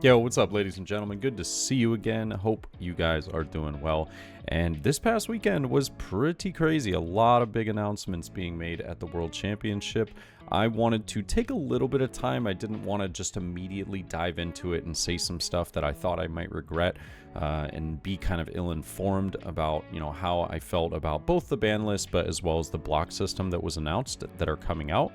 Yo, what's up, ladies and gentlemen? Good to see you again. Hope you guys are doing well. And this past weekend was pretty crazy. A lot of big announcements being made at the World Championship. I wanted to take a little bit of time. I didn't want to just immediately dive into it and say some stuff that I thought I might regret and be kind of ill-informed about, how I felt about both the ban list, but as well as the block system that was announced that are coming out.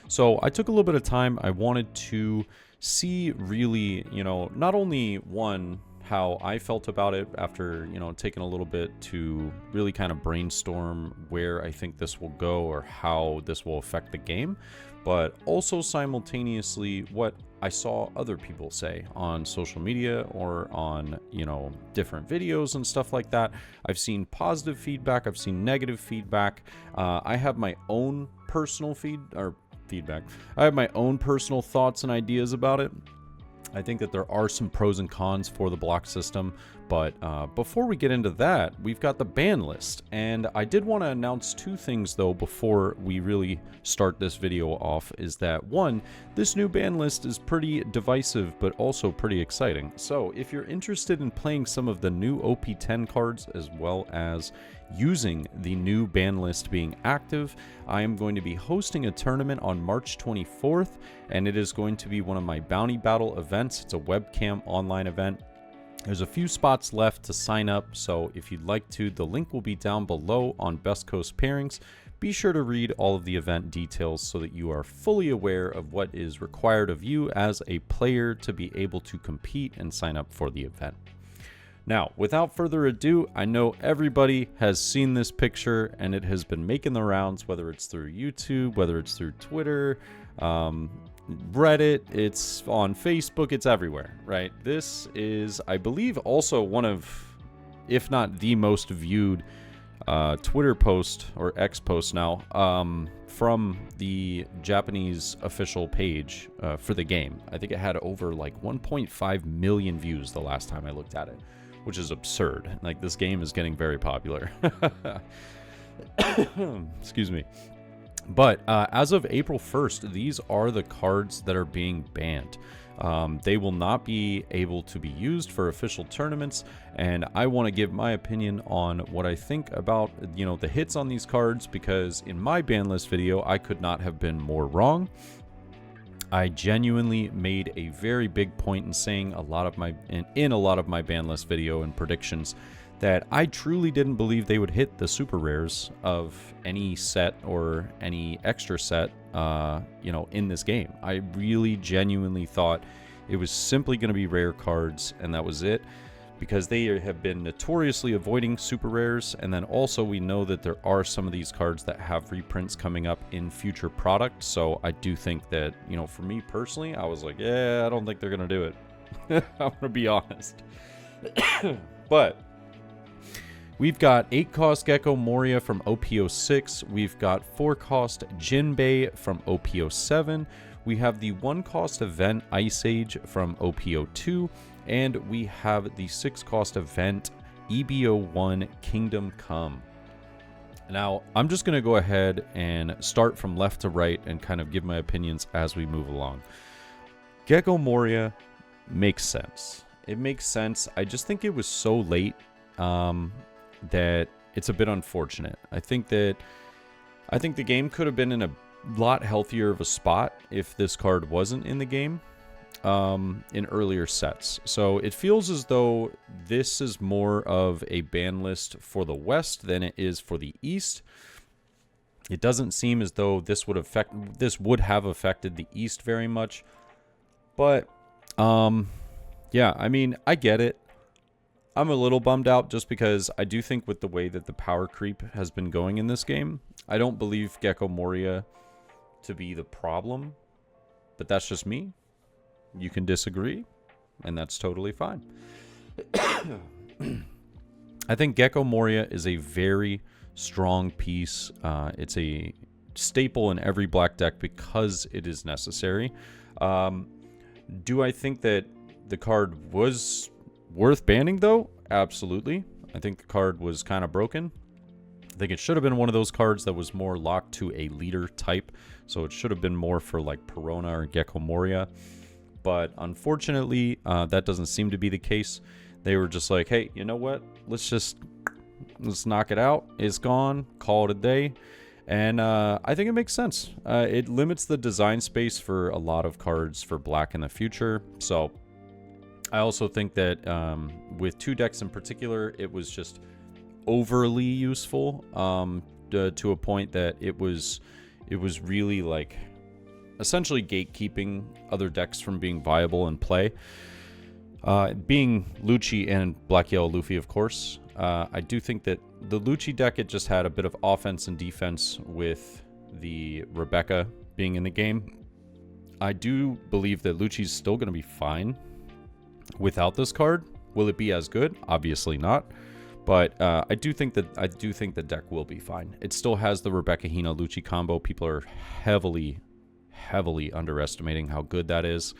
So I took a little bit of time. I wanted to see really, not only one, how I felt about it after, taking a little bit to really kind of brainstorm where I think this will go or how this will affect the game, but also simultaneously what I saw other people say on social media or on, different videos and stuff like that. I've seen positive feedback. I've seen negative feedback. I have my own personal feedback. I have my own personal thoughts and ideas about it. I think that there are some pros and cons for the block system, but before we get into that, we've got the ban list. And I did want to announce two things, though, before we really start this video off, is that, one, this new ban list is pretty divisive, but also pretty exciting. So if you're interested in playing some of the new OP10 cards, as well as using the new ban list being active, I am going to be hosting a tournament on March 24th, and it is going to be one of my bounty battle events. It's a webcam online event. There's a few spots left to sign up, so if you'd like to, the link will be down below on Best Coast Pairings. Be sure to read all of the event details so that you are fully aware of what is required of you as a player to be able to compete and sign up for the event. Now, without further ado, I know everybody has seen this picture and it has been making the rounds, whether it's through YouTube, whether it's through Twitter, Reddit, it's on Facebook, it's everywhere, right? This is, I believe, also one of, if not the most viewed Twitter post, or X post now, from the Japanese official page for the game. I think it had over like 1.5 million views the last time I looked at it, which is absurd. Like, this game is getting very popular. Excuse me. But as of April 1st, these are the cards that are being banned. They will not be able to be used for official tournaments, and I want to give my opinion on what I think about, the hits on these cards, because in my ban list video, I could not have been more wrong. I genuinely made a very big point in saying in a lot of my ban list video and predictions that I truly didn't believe they would hit the super rares of any set or any extra set, in this game. I really genuinely thought it was simply going to be rare cards, and that was it, because they have been notoriously avoiding super rares. And then also we know that there are some of these cards that have reprints coming up in future products. So I do think that, for me personally, I was like, yeah, I don't think they're going to do it. I'm going to be honest. But we've got 8-cost Gecko Moria from OP06. We've got 4-cost Jinbei from OP07. We have the 1-cost event Ice Age from OP02. And we have the 6-cost event EBO1 Kingdom Come. Now, I'm just going to go ahead and start from left to right and kind of give my opinions as we move along. Gecko Moria makes sense. It makes sense. I just think it was so late that it's a bit unfortunate. I think the game could have been in a lot healthier of a spot if this card wasn't in the game in earlier sets. So it feels as though this is more of a ban list for the West than it is for the East. It doesn't seem as though this would have affected the East very much. But yeah, I mean, I get it. I'm a little bummed out just because I do think with the way that the power creep has been going in this game, I don't believe Gecko Moria to be the problem, but that's just me. You can disagree, and that's totally fine. I think Gecko Moria is a very strong piece. It's a staple in every black deck because it is necessary. Do I think that the card was worth banning, though? Absolutely. I think the card was kind of broken. I think it should have been one of those cards that was more locked to a leader type. So it should have been more for like Perona or Gecko Moria. but unfortunately, that doesn't seem to be the case. They were just like, hey, you know what? Let's knock it out. It's gone. Call it a day. And I think it makes sense. It limits the design space for a lot of cards for black in the future. So I also think that with 2 decks in particular, it was just overly useful to a point that it was really like essentially gatekeeping other decks from being viable in play. Being Lucci and Black Yellow Luffy, of course, I do think that the Lucci deck, it just had a bit of offense and defense with the Rebecca being in the game. I do believe that Lucci's still going to be fine without this card. Will it be as good? Obviously not. But I do think the deck will be fine. It still has the Rebecca Hina Lucci combo. People are heavily underestimating how good that is.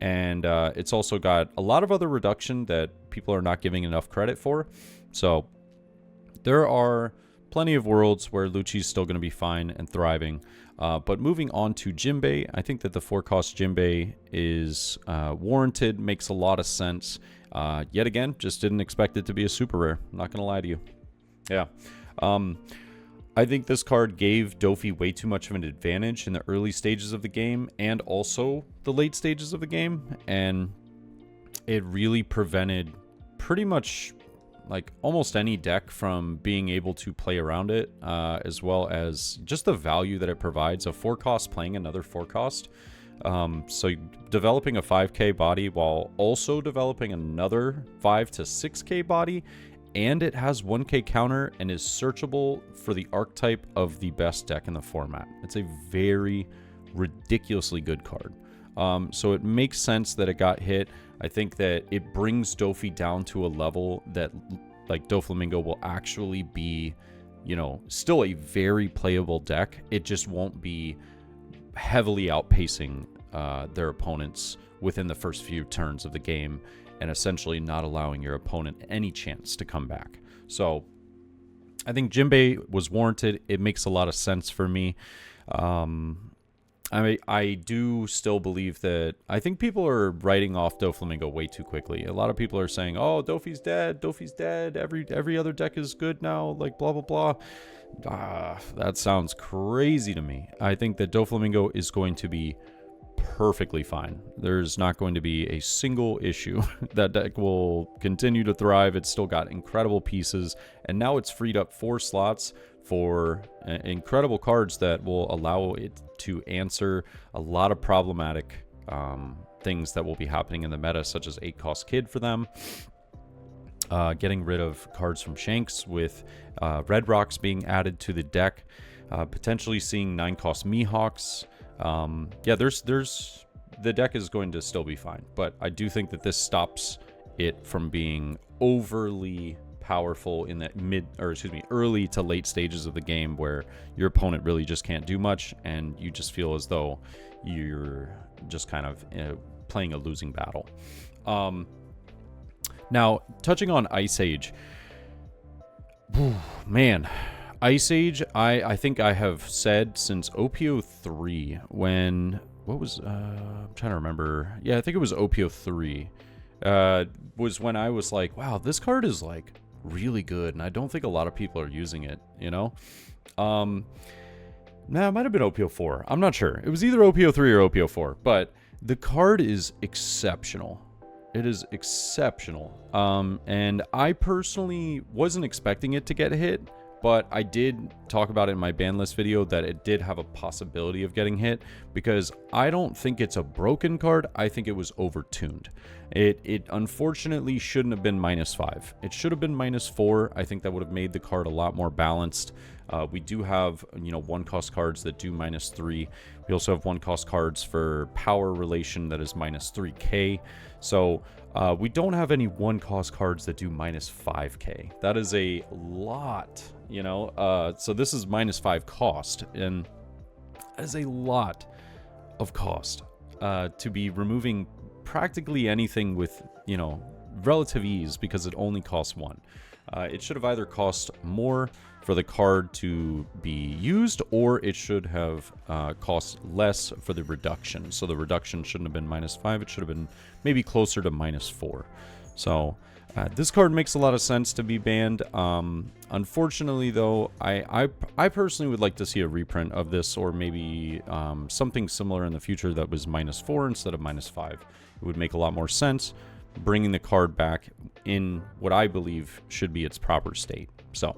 And it's also got a lot of other reduction that people are not giving enough credit for. So there are plenty of worlds where Lucci's still going to be fine and thriving. But moving on to Jinbei, I think that the 4-cost Jinbei is warranted, makes a lot of sense. Yet again, just didn't expect it to be a super rare. I'm not going to lie to you. Yeah. I think this card gave Dofi way too much of an advantage in the early stages of the game and also the late stages of the game. And it really prevented pretty much like almost any deck from being able to play around it, as well as just the value that it provides. A 4-cost playing another 4-cost. So developing a 5k body while also developing another 5 to 6k body, and it has 1k counter and is searchable for the archetype of the best deck in the format. It's a very ridiculously good card. So it makes sense that it got hit. I think that it brings Dofi down to a level that like Doflamingo will actually be, you know, still a very playable deck. It just won't be heavily outpacing their opponents within the first few turns of the game and essentially not allowing your opponent any chance to come back. So I think Jinbei was warranted. It makes a lot of sense for me. I do still believe that I think people are writing off Doflamingo way too quickly. A lot of people are saying, "Oh, Dofi's dead. Every other deck is good now." Like blah blah blah. That sounds crazy to me. I think that Doflamingo is going to be perfectly fine. There's not going to be a single issue. That deck will continue to thrive. It's still got incredible pieces, and now it's freed up 4 slots for incredible cards that will allow it to answer a lot of problematic things that will be happening in the meta, such as 8-cost Kid for them. Getting rid of cards from Shanks with Red Rocks being added to the deck. Potentially seeing 9-cost Mihawks. Yeah, there's the deck is going to still be fine, but I do think that this stops it from being overly powerful in the early to late stages of the game where your opponent really just can't do much and you just feel as though you're just kind of playing a losing battle. Now, touching on Ice Age, man, Ice Age, I think I have said since OPO 3 when, I'm trying to remember. Yeah, I think it was OPO 3 was when I was like, wow, this card is like really good, and I don't think a lot of people are using it, you know? Nah, it might have been OPO 4. I'm not sure. It was either OPO 3 or OPO 4, but the card is exceptional. It is exceptional. And I personally wasn't expecting it to get hit, but I did talk about it in my ban list video that it did have a possibility of getting hit because I don't think it's a broken card. I think it was overtuned. It unfortunately shouldn't have been -5. It should have been -4. I think that would have made the card a lot more balanced. We do have, 1-cost cards that do -3. We also have 1-cost cards for power relation that is -3k. So we don't have any 1-cost cards that do -5k. That is a lot, so this is -5 cost, and that is a lot of cost to be removing practically anything with, relative ease because it only costs 1. It should have either cost more for the card to be used, or it should have cost less for the reduction. So the reduction shouldn't have been -5, it should have been maybe closer to -4. So this card makes a lot of sense to be banned. Unfortunately, though, I personally would like to see a reprint of this, or maybe something similar in the future that was -4 instead of -5. It would make a lot more sense, bringing the card back in what I believe should be its proper state. So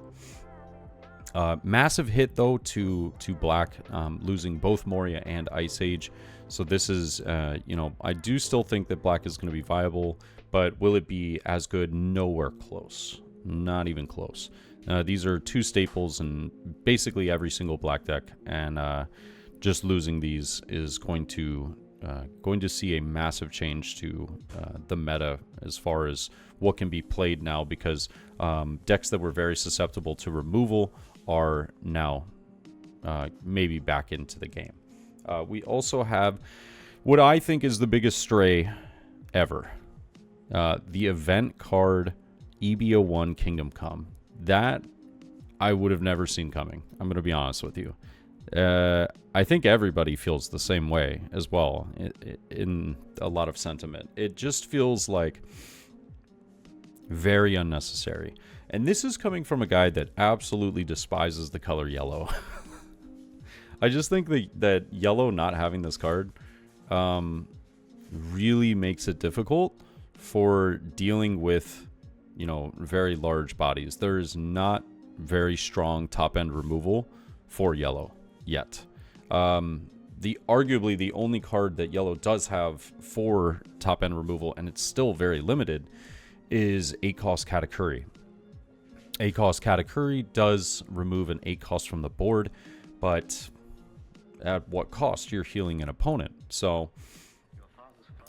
massive hit, though, to black, losing both Moria and Ice Age. So this is, you know, I do still think that black is going to be viable, but will it be as good? Nowhere close. Not even close. These are two staples in basically every single black deck, and just losing these is going to see a massive change to the meta as far as what can be played now, because decks that were very susceptible to removal are now maybe back into the game. We also have what I think is the biggest stray ever. The event card EB01 Kingdom Come. That I would have never seen coming. I'm going to be honest with you. I think everybody feels the same way as well in a lot of sentiment. It just feels like very unnecessary. And this is coming from a guy that absolutely despises the color yellow. I just think that yellow not having this card really makes it difficult for dealing with, you know, very large bodies. There is not very strong top-end removal for yellow yet. Arguably the only card that yellow does have for top-end removal, and it's still very limited, is 8-cost Katakuri. 8-cost Katakuri does remove an 8-cost from the board, but at what cost? You're healing an opponent. So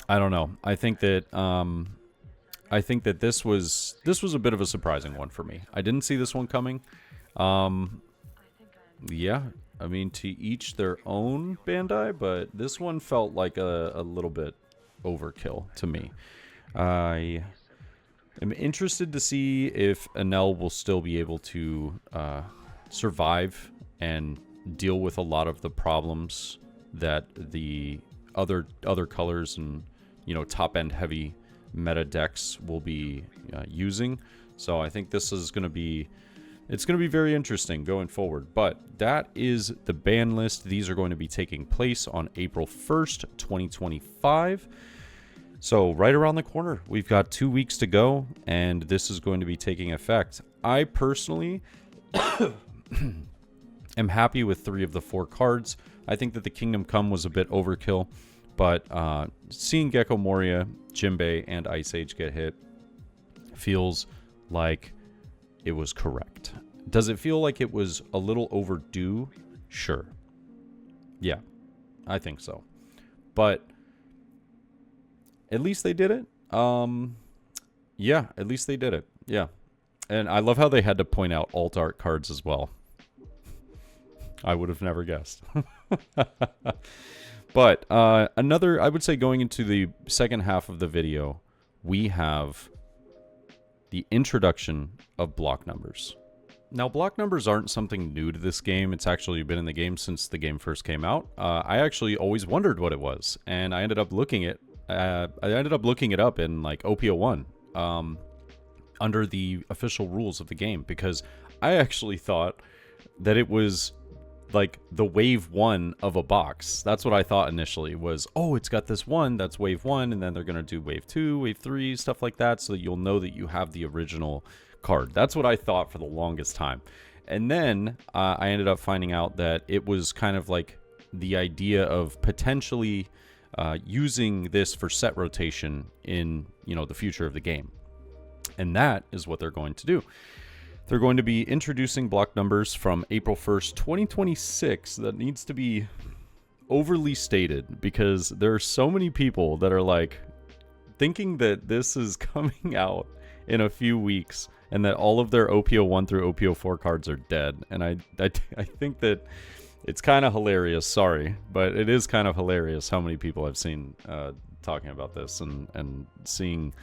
I don't know. I think that this was a bit of a surprising one for me. I didn't see this one coming. Yeah, I mean, to each their own, Bandai, but this one felt like a little bit overkill to me. I am interested to see if Enel will still be able to survive and deal with a lot of the problems that the other colors and, you know, top-end heavy meta decks will be using. So I think this is going to be, it's going to be very interesting going forward. But that is the ban list. These are going to be taking place on April 1st, 2025. So right around the corner. We've got 2 weeks to go, and this is going to be taking effect. I personally am happy with 3 of the 4 cards. I think that the Kingdom Come was a bit overkill, but seeing Gecko Moria, Jinbei, and Ice Age get hit feels like it was correct. Does it feel like it was a little overdue? Sure. Yeah, I think so. But at least they did it. Yeah, at least they did it. Yeah. And I love how they had to point out alt art cards as well. I would have never guessed. But another, I would say, going into the second half of the video, we have the introduction of block numbers. Now, block numbers aren't something new to this game. It's actually been in the game since the game first came out. I actually always wondered what it was, and I ended up looking it up in like OP01 under the official rules of the game, because I actually thought that it was like the wave 1 of a box. That's what I thought initially was, oh, it's got this one, that's wave 1, and then they're going to do wave 2, wave 3, stuff like that, so that you'll know that you have the original card. That's what I thought for the longest time. And then I ended up finding out that it was kind of like the idea of potentially using this for set rotation in, you know, the future of the game. And that is what they're going to do. They're going to be introducing block numbers from April 1st, 2026. That needs to be overly stated, because there are so many people that are like thinking that this is coming out in a few weeks and that all of their OP01 through OP04 cards are dead. And I think that it's kind of hilarious. Sorry, but it is kind of hilarious how many people I've seen talking about this and seeing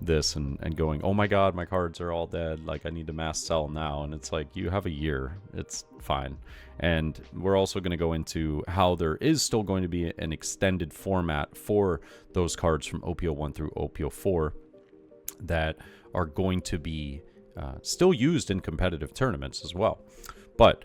this and going, oh my god, my cards are all dead, like I need to mass sell now. And it's like, you have a year, it's fine. And we're also going to go into how there is still going to be an extended format for those cards from OPO1 through OPO4 that are going to be still used in competitive tournaments as well. But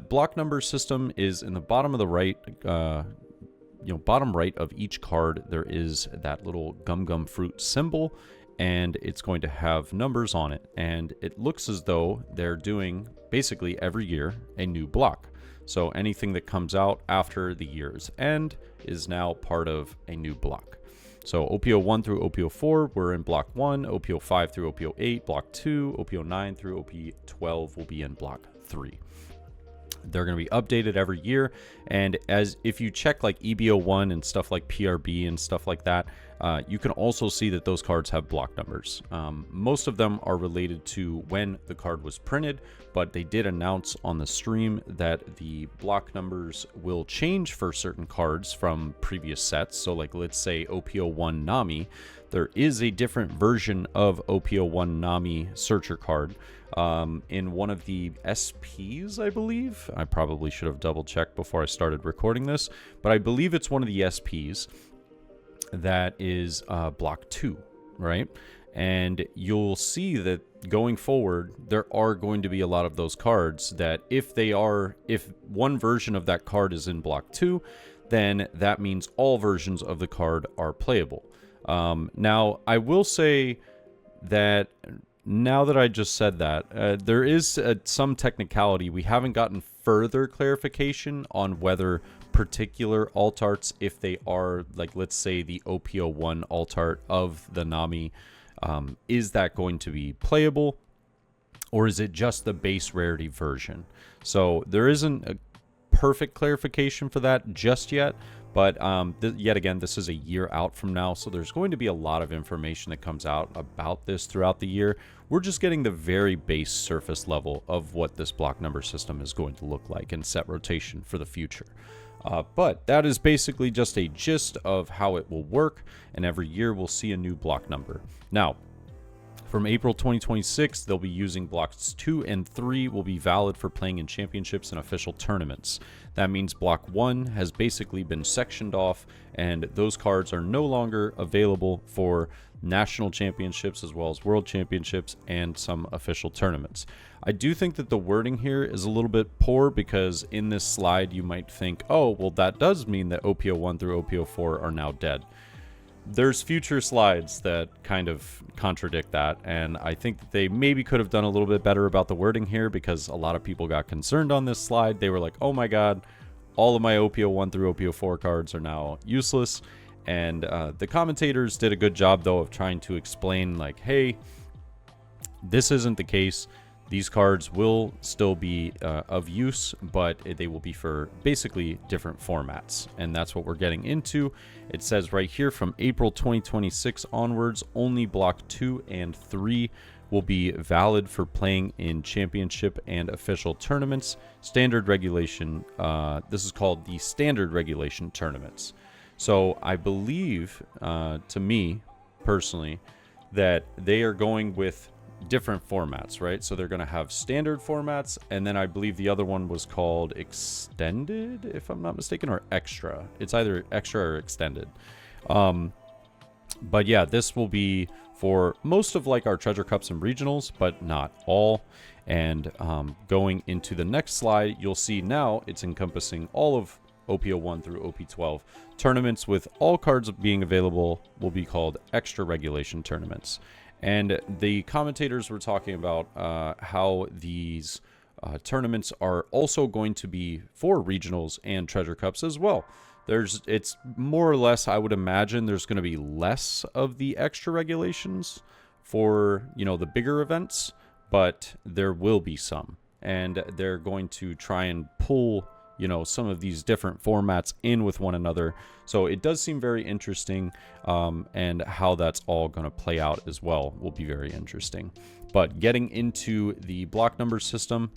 block number system is in the bottom of the right, bottom right of each card. There is that little gum fruit symbol, and it's going to have numbers on it. And it looks as though they're doing basically every year a new block. So anything that comes out after the year's end is now part of a new block. So OPO1 through OPO4, we're in block 1, OPO5 through OPO8, block 2, OPO9 through OP12 will be in block 3. They're going to be updated every year, and as if you check like EBO1 and stuff like PRB and stuff like that, you can also see that those cards have block numbers. Most of them are related to when the card was printed, but they did announce on the stream that the block numbers will change for certain cards from previous sets. So like, let's say OPO1 Nami, there is a different version of OPO1 Nami Searcher card in one of the SPs, I believe. I probably should have double checked before I started recording this, but I believe it's one of the SPs that is block 2, right? And you'll see that going forward, there are going to be a lot of those cards that if one version of that card is in block 2, then that means all versions of the card are playable. Now, I will say that now that I just said that, there is some technicality. We haven't gotten further clarification on whether particular alt arts, if they are, like, let's say the OPO1 alt art of the Nami, is that going to be playable, or is it just the base rarity version? So there isn't a perfect clarification for that just yet. But yet again, this is a year out from now, so there's going to be a lot of information that comes out about this throughout the year. We're just getting the very base surface level of what this block number system is going to look like and set rotation for the future. But that is basically just a gist of how it will work, and every year we'll see a new block number. Now, from April 2026, they'll be using blocks 2 and 3 will be valid for playing in championships and official tournaments. That means block 1 has basically been sectioned off, and those cards are no longer available for national championships as well as world championships and some official tournaments. I do think that the wording here is a little bit poor, because in this slide you might think, oh, well, that does mean that OPO1 through OPO4 are now dead. There's future slides that kind of contradict that, and I think that they maybe could have done a little bit better about the wording here, because a lot of people got concerned on this slide. They were like, oh my god, all of my OPO1 through OPO4 cards are now useless. And the commentators did a good job, though, of trying to explain, like, hey, this isn't the case. These cards will still be of use, but they will be for basically different formats. And that's what we're getting into. It says right here, from April 2026 onwards, only block 2 and 3 will be valid for playing in championship and official tournaments. Standard regulation, this is called the standard regulation tournaments. So I believe, to me personally, that they are going with different formats, right? So they're going to have standard formats, and then I believe the other one was called extended, if I'm not mistaken, or extra. It's either extra or extended. But yeah, this will be for most of like our treasure cups and regionals, but not all. And going into the next slide, you'll see now it's encompassing all of OPO1 through OP12. Tournaments with all cards being available will be called extra regulation tournaments. And the commentators were talking about how these tournaments are also going to be for regionals and treasure cups as well. It's more or less, I would imagine, there's going to be less of the extra regulations for, the bigger events, but there will be some. And they're going to try and pull some of these different formats in with one another. So it does seem very interesting, and how that's all going to play out as well will be very interesting. But getting into the block number system,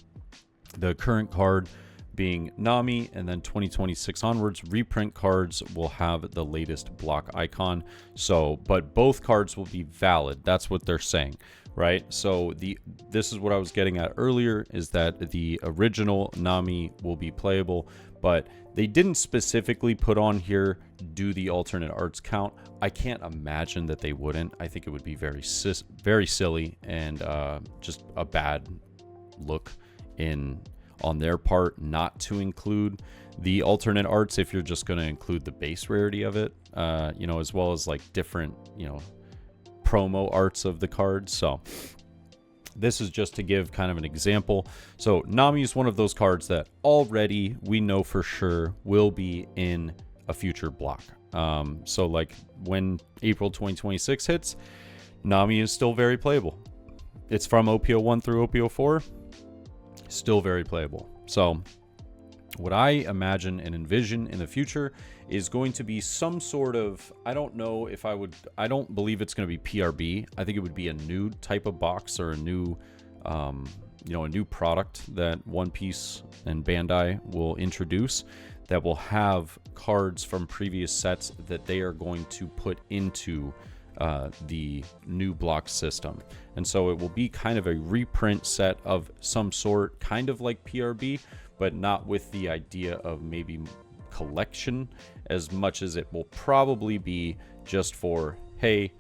the current card being Nami, and then 2026 onwards, reprint cards will have the latest block icon. So, but both cards will be valid. That's what they're saying, right? So this is what I was getting at earlier, is that the original Nami will be playable, but they didn't specifically put on here, do the alternate arts count. I can't imagine that they wouldn't. I think it would be very silly and just a bad look on their part not to include the alternate arts if you're just going to include the base rarity of it, you know, as well as like different, you know, promo arts of the cards. So this is just to give kind of an example. So Nami is one of those cards that already we know for sure will be in a future block. So like when April 2026 hits, Nami is still very playable. It's from OP01 through OP04, still very playable. So what I imagine and envision in the future is going to be some sort of, I don't believe it's going to be PRB. I think it would be a new type of box or a new, you know, a new product that One Piece and Bandai will introduce that will have cards from previous sets that they are going to put into the new block system. And so it will be kind of a reprint set of some sort, kind of like PRB, but not with the idea of maybe collection as much as it will probably be just for, hey,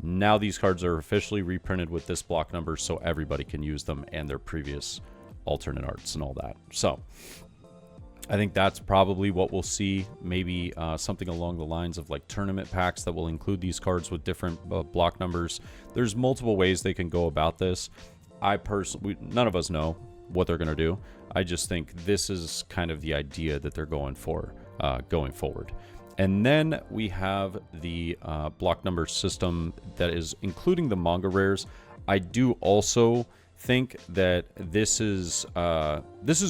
now these cards are officially reprinted with this block number so everybody can use them and their previous alternate arts and all that. So I think that's probably what we'll see. Maybe something along the lines of like tournament packs that will include these cards with different block numbers. There's multiple ways they can go about this. None of us know what they're going to do. I just think this is kind of the idea that they're going for going forward. And then we have the block number system that is including the manga rares. I do also think that this is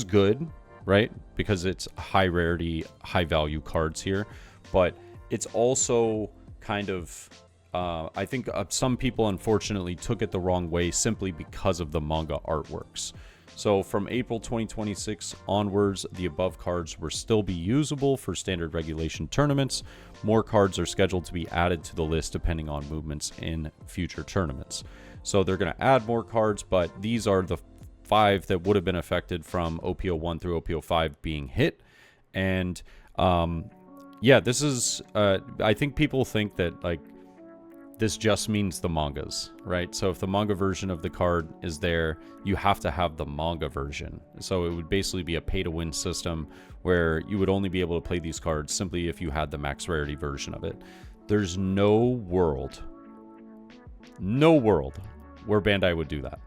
good, right? Because it's high rarity, high value cards here, but it's also kind of, I think some people unfortunately took it the wrong way simply because of the manga artworks. So from April 2026 onwards, the above cards will still be usable for standard regulation tournaments. More cards are scheduled to be added to the list depending on movements in future tournaments. So they're going to add more cards, but these are the 5 that would have been affected from OP01 through OP05 being hit. And yeah, this is, I think people think that like this just means the mangas, right? So if the manga version of the card is there, you have to have the manga version. So it would basically be a pay-to-win system where you would only be able to play these cards simply if you had the max rarity version of it. There's no world where Bandai would do that.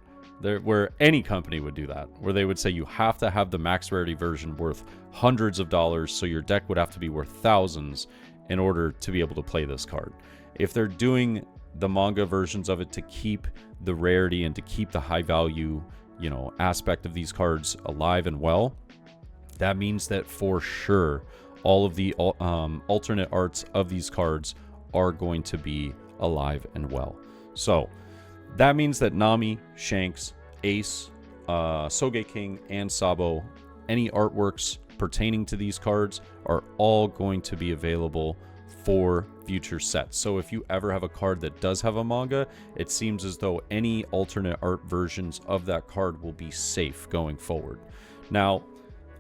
Where any company would do that, where they would say you have to have the max rarity version worth hundreds of dollars, so your deck would have to be worth thousands in order to be able to play this card. If they're doing the manga versions of it to keep the rarity and to keep the high value, you know, aspect of these cards alive and well, that means that for sure all of the alternate arts of these cards are going to be alive and well. So that means that Nami, Shanks, Ace, Soge King, and Sabo, any artworks pertaining to these cards are all going to be available for future sets. So if you ever have a card that does have a manga, it seems as though any alternate art versions of that card will be safe going forward. Now,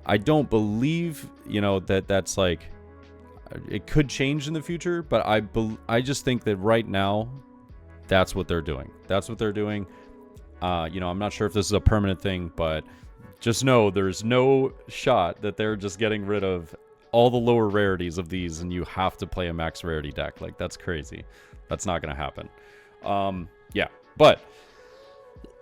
I don't believe, you know, that's like, it could change in the future, but I just think that right now, that's what they're doing. That's what they're doing. You know, I'm not sure if this is a permanent thing, but just know there's no shot that they're just getting rid of all the lower rarities of these and you have to play a max rarity deck. Like, that's crazy. That's not going to happen. Yeah, but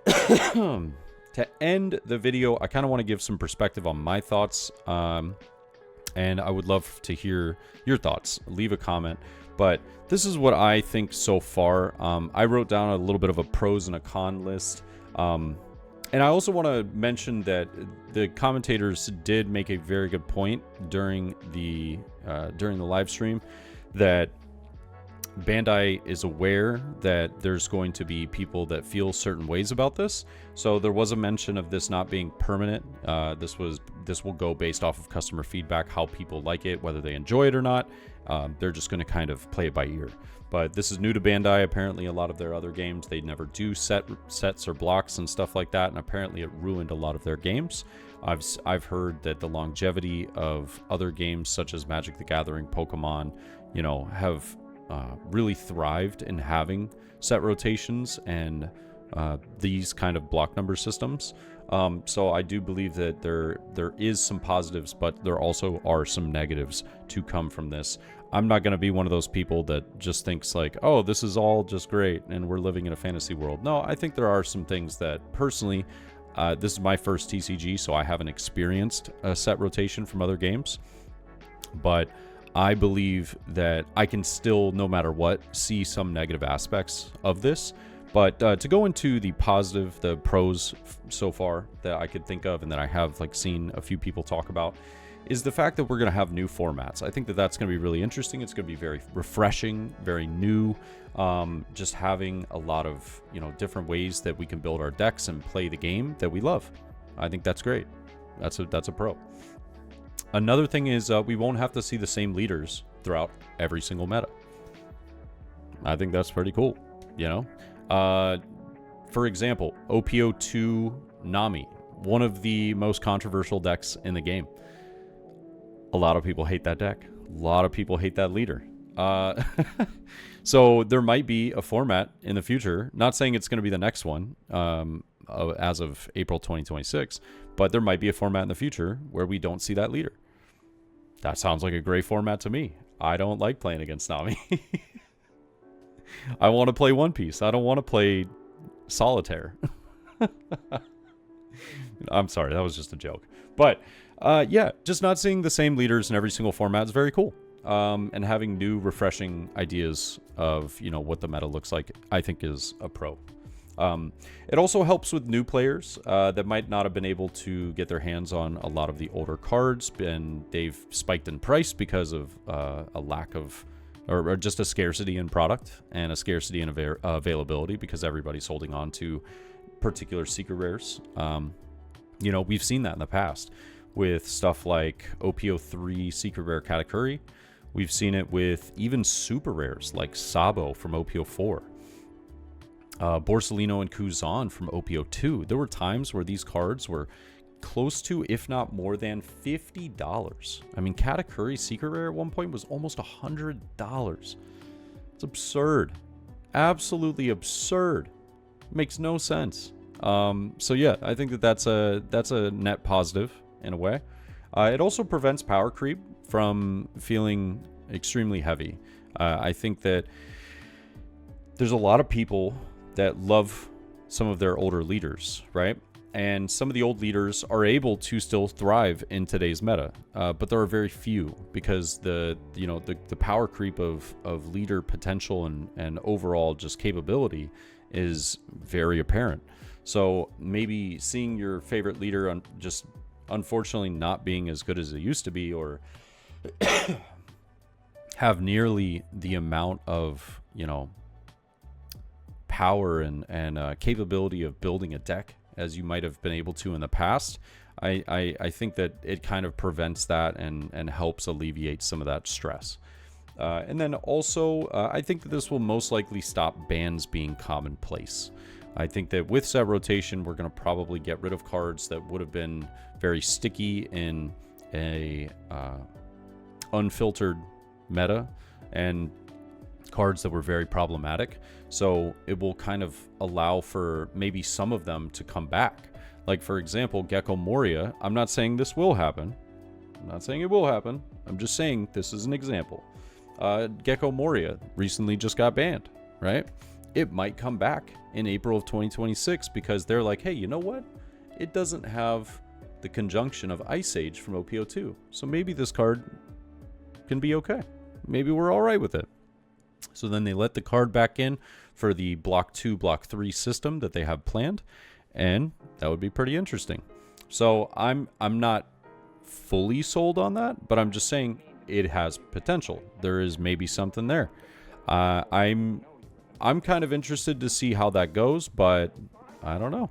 to end the video, I kind of want to give some perspective on my thoughts. And I would love to hear your thoughts. Leave a comment. But this is what I think so far. I wrote down a little bit of a pros and a con list. And I also want to mention that the commentators did make a very good point during the live stream that Bandai is aware that there's going to be people that feel certain ways about this. So there was a mention of this not being permanent. This was this will go based off of customer feedback, how people like it, whether they enjoy it or not. They're just going to kind of play it by ear. But this is new to Bandai. Apparently, a lot of their other games, they never do sets or blocks and stuff like that, and apparently it ruined a lot of their games. I've heard that the longevity of other games such as Magic the Gathering, Pokemon, have really thrived in having set rotations and these kind of block number systems. So I do believe that there is some positives, but there also are some negatives to come from this. I'm not going to be one of those people that just thinks like, oh, this is all just great and we're living in a fantasy world. No, I think there are some things that personally, this is my first TCG, so I haven't experienced a set rotation from other games. But I believe that I can still, no matter what, see some negative aspects of this. But to go into the positive, the pros so far that I could think of and that I have seen a few people talk about is the fact that we're going to have new formats. I think that that's going to be really interesting. It's going to be very refreshing, very new. Just having a lot of different ways that we can build our decks and play the game that we love. I think that's great. That's a pro. Another thing is we won't have to see the same leaders throughout every single meta. I think that's pretty cool. For example, OPO2 Nami, one of the most controversial decks in the game. A lot of people hate that deck. A lot of people hate that leader. So there might be a format in the future, not saying it's going to be the next one as of April 2026, but there might be a format in the future where we don't see that leader. That sounds like a great format to me. I don't like playing against Nami. I want to play One Piece. I don't want to play Solitaire. I'm sorry, that was just a joke. But yeah, just not seeing the same leaders in every single format is very cool. And having new, refreshing ideas of what the meta looks like, I think is a pro. It also helps with new players that might not have been able to get their hands on a lot of the older cards, and they've spiked in price because of a lack of, or just a scarcity in product and a scarcity in availability because everybody's holding on to particular secret rares. We've seen that in the past with stuff like OPO3 secret rare Katakuri. We've seen it with even super rares like Sabo from OPO4. Borsellino and Kuzan from OPO2. There were times where these cards were close to, if not more than, $50. I mean, Katakuri secret rare at one point was almost $100. It's absurd. Absolutely absurd. Makes no sense. So yeah, I think that's a net positive in a way. It also prevents power creep from feeling extremely heavy. I think that there's a lot of people that love some of their older leaders, right? And some of the old leaders are able to still thrive in today's meta, but there are very few because the power creep of leader potential and overall just capability is very apparent. So maybe seeing your favorite leader just unfortunately not being as good as it used to be, or have nearly the amount of power and capability of building a deck as you might have been able to in the past, I think that it kind of prevents that and helps alleviate some of that stress. And then also, I think that this will most likely stop bans being commonplace. I think that with set rotation, we're going to probably get rid of cards that would have been very sticky in a unfiltered meta and cards that were very problematic. So it will kind of allow for maybe some of them to come back. Like, for example, Gecko Moria. I'm not saying this will happen. I'm not saying it will happen. I'm just saying this is an example. Gecko Moria recently just got banned, right? It might come back in April of 2026 because they're like, hey, you know what? It doesn't have the conjunction of Ice Age from OPO2. So maybe this card can be okay. Maybe we're all right with it. So then they let the card back in for the Block 2, Block 3 system that they have planned. And that would be pretty interesting. So I'm not fully sold on that, but I'm just saying it has potential. There is maybe something there. I'm kind of interested to see how that goes, but I don't know.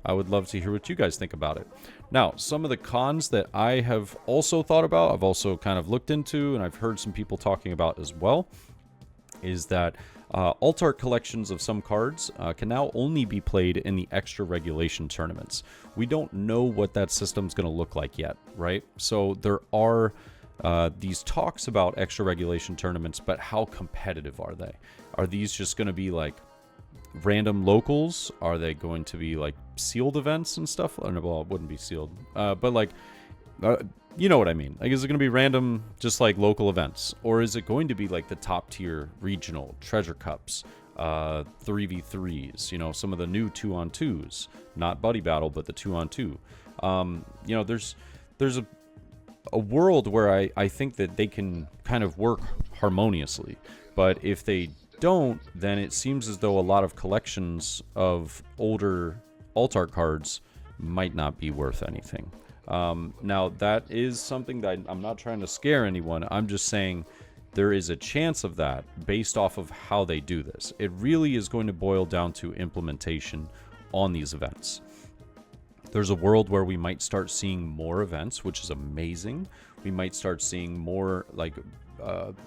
I would love to hear what you guys think about it. Now, some of the cons that I have also thought about, I've also kind of looked into, and I've heard some people talking about as well, is that alt art collections of some cards can now only be played in the extra regulation tournaments. We don't know what that system's going to look like yet, right? So there are these talks about extra regulation tournaments, but how competitive are they? Are these just going to be like random locals? Are they going to be like sealed events and stuff? Well, it wouldn't be sealed, but like, you know what I mean? Like, is it going to be random, just like local events? Or is it going to be like the top tier regional treasure cups, 3v3s, you know, some of the new 2-on-2s, not buddy battle, but the 2-on-2. You know, there's a world where I think that they can kind of work harmoniously, but if they don't, then it seems as though a lot of collections of older alt art cards might not be worth anything. Now, that is something that I'm not trying to scare anyone. I'm just saying there is a chance of that based off of how they do this. It really is going to boil down to implementation on these events. There's a world where we might start seeing more events, which is amazing. We might start seeing more, like,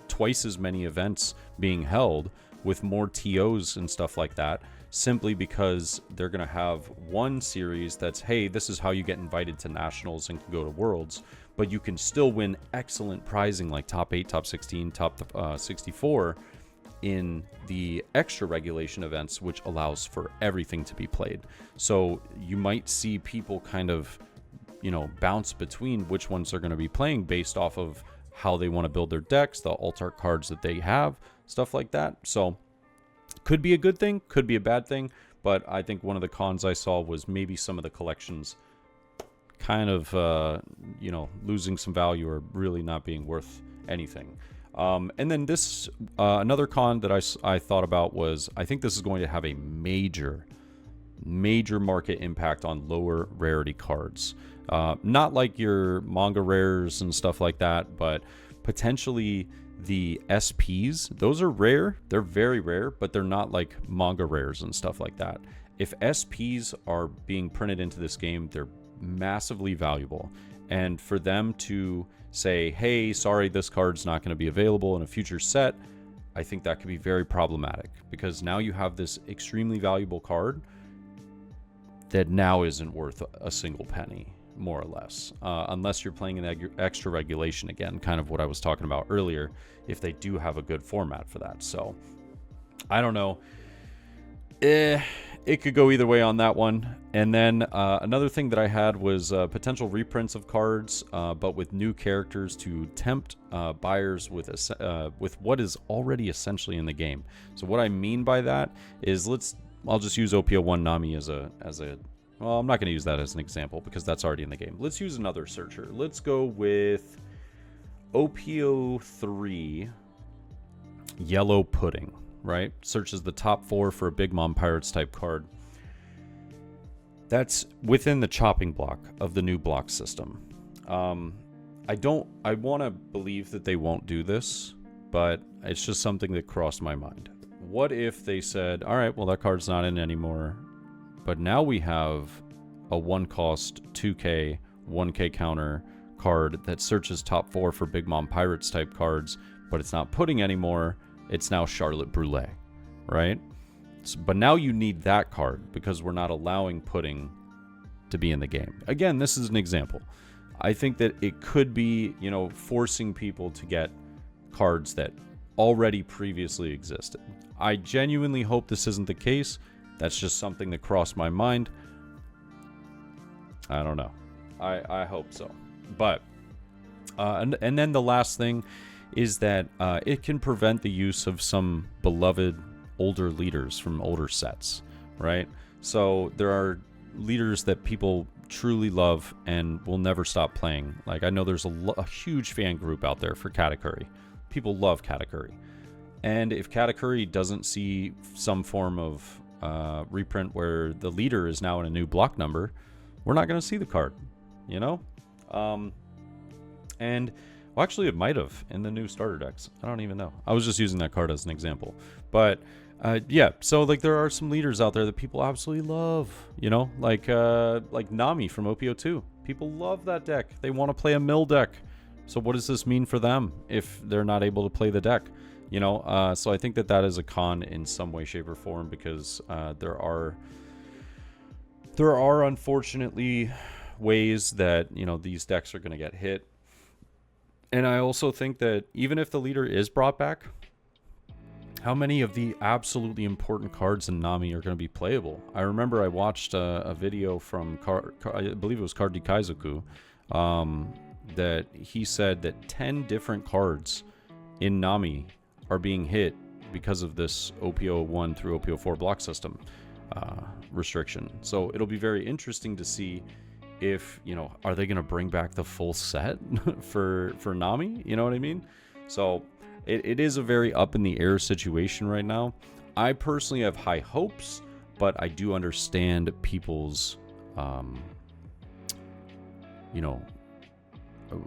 twice as many events being held with more TOs and stuff like that, simply because they're going to have one series that's, hey, this is how you get invited to nationals and can go to worlds, but you can still win excellent prizing like top 8, top 16, top 64 in the extra regulation events, which allows for everything to be played. So you might see people kind of, you know, bounce between which ones they're going to be playing based off of how they want to build their decks, the alt art cards that they have, stuff like that. So could be a good thing, could be a bad thing, but I think one of the cons I saw was maybe some of the collections kind of, you know, losing some value or really not being worth anything. And then this, another con that I thought about was, I think this is going to have a major market impact on lower rarity cards. Not like your manga rares and stuff like that, but potentially the SPs. Those are rare. They're very rare, but they're not like manga rares and stuff like that. If SPs are being printed into this game, they're massively valuable. And for them to say, hey, sorry, this card's not going to be available in a future set, I think that could be very problematic, because now you have this extremely valuable card that now isn't worth a single penny, more or less, unless you're playing an extra regulation again, kind of what I was talking about earlier, if they do have a good format for that. So I don't know. It could go either way on that one. And then another thing that I had was potential reprints of cards, but with new characters to tempt buyers with what is already essentially in the game. So what I mean by that is, I'll just use OPO1 Nami as a well, I'm not going to use that as an example because that's already in the game. Let's use another searcher. Let's go with OPO3 Yellow Pudding, right? Searches the top 4 for a Big Mom Pirates type card. That's within the chopping block of the new block system. I want to believe that they won't do this, but it's just something that crossed my mind. What if they said, all right, well, that card's not in anymore, but now we have a 1-cost 2K, 1K counter card that searches top 4 for Big Mom Pirates type cards, but it's not pudding anymore. It's now Charlotte Brûlée, right? But now you need that card because we're not allowing pudding to be in the game. Again, this is an example. I think that it could be, you know, forcing people to get cards that already previously existed. I genuinely hope this isn't the case. That's just something that crossed my mind. I don't know. I hope so. But, and then the last thing is that it can prevent the use of some beloved older leaders from older sets, right? So there are leaders that people truly love and will never stop playing. Like, I know there's a huge fan group out there for Katakuri. People love Katakuri. And if Katakuri doesn't see some form of reprint where the leader is now in a new block number, we're not going to see the card, you know? And well, actually, it might have in the new starter decks. I don't even know. I was just using that card as an example. But Yeah, so like there are some leaders out there that people absolutely love, you know, like Nami from OPO2. People love that deck. They want to play a mill deck. So what does this mean for them if they're not able to play the deck? You know, so I think that that is a con in some way, shape, or form, because there are unfortunately ways that, you know, these decks are going to get hit. And I also think that even if the leader is brought back, how many of the absolutely important cards in Nami are going to be playable? I remember I watched a video from, I believe it was Cardi Kaizoku, that he said that 10 different cards in Nami are being hit because of this OPO1 through OPO4 block system restriction. So it'll be very interesting to see if, you know, are they going to bring back the full set for Nami? You know what I mean? So it is a very up in the air situation right now. I personally have high hopes, but I do understand people's, you know,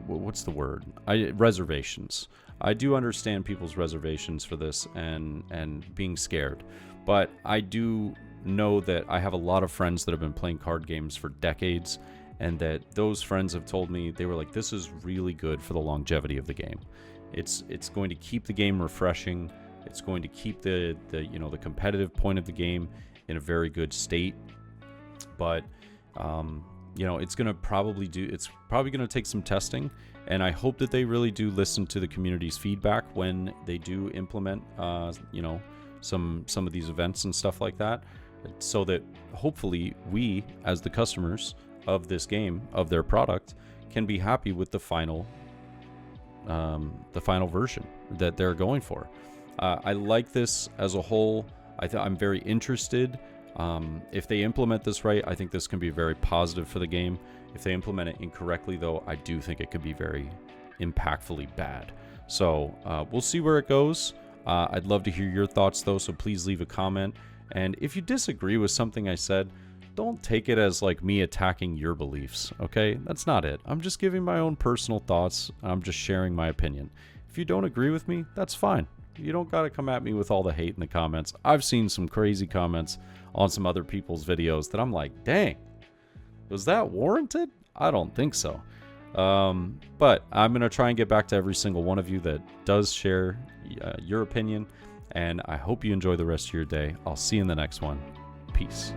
what's the word? Reservations. I do understand people's reservations for this and being scared, but I do know that I have a lot of friends that have been playing card games for decades, and that those friends have told me, they were like, this is really good for the longevity of the game. It's going to keep the game refreshing. It's going to keep the you know, the competitive point of the game in a very good state. But you know, it's probably going to take some testing, and I hope that they really do listen to the community's feedback when they do implement you know, some of these events and stuff like that, so that hopefully we, as the customers of this game, of their product, can be happy with the final version that they're going for. I like this as a whole. I'm very interested. If they implement this right, I think this can be very positive for the game. If they implement it incorrectly, though, I do think it could be very impactfully bad. So we'll see where it goes. I'd love to hear your thoughts, though, so please leave a comment. And if you disagree with something I said, don't take it as like me attacking your beliefs, okay? That's not it. I'm just giving my own personal thoughts. I'm just sharing my opinion. If you don't agree with me, that's fine. You don't got to come at me with all the hate in the comments. I've seen some crazy comments on some other people's videos that I'm like, dang, was that warranted? I don't think so. But I'm going to try and get back to every single one of you that does share your opinion. And I hope you enjoy the rest of your day. I'll see you in the next one. Peace.